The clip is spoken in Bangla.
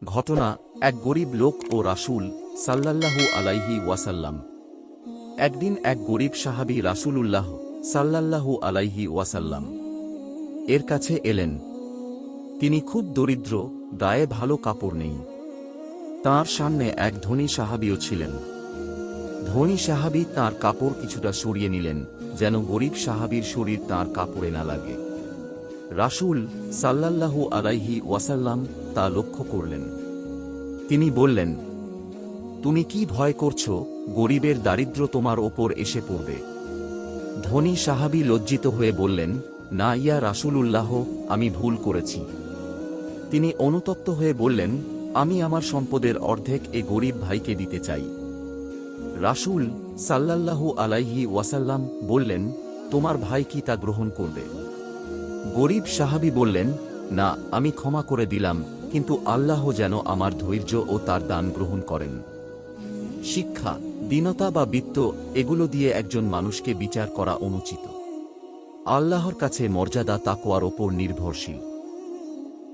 ঘটনা, এক গরিব লোক ও রাসূল সাল্লাল্লাহু আলাইহি ওয়াসাল্লাম। একদিন এক গরিব সাহাবী রাসূলুল্লাহ সাল্লাল্লাহু আলাইহি ওয়াসাল্লাম এর কাছে এলেন। তিনি খুব দরিদ্র, গায়ে ভালো কাপড় নেই। তাঁর সামনে এক ধনী সাহাবীও ছিলেন। ধনী সাহাবী তাঁর কাপড় কিছুটা সরিয়ে নিলেন, যেন গরিব সাহাবীর শরীর তাঁর কাপড়ে না লাগে। রাসূল সাল্লাল্লাহু আলাইহি ওয়াসাল্লাম তা লক্ষ্য করলেন। তিনি বললেন, তুমি কি ভয় করছ? গরিবের দারিদ্র্য তোমার ওপর এসে পড়বে। ধনী সাহাবী লজ্জিত হয়ে বললেন, না ইয়া রাসূলুল্লাহ, আমি ভুল করেছি। তিনি অনুতপ্ত হয়ে বললেন, আমি আমার সম্পদের অর্ধেক এ গরিব ভাইকে দিতে চাই। রাসূল সাল্লাল্লাহু আলাইহি ওয়াসাল্লাম বললেন, তোমার ভাই কি তা গ্রহণ করবে? গরিব সাহাবী বললেন, না, আমি ক্ষমা করে দিলাম, কিন্তু আল্লাহ যেন আমার ধৈর্য ও তার দান গ্রহণ করেন। শিক্ষা, দীনতা বা বিত্ত এগুলো দিয়ে একজন মানুষকে বিচার করা অনুচিত। আল্লাহর কাছে মর্যাদা তাকওয়ার ওপর নির্ভরশীল।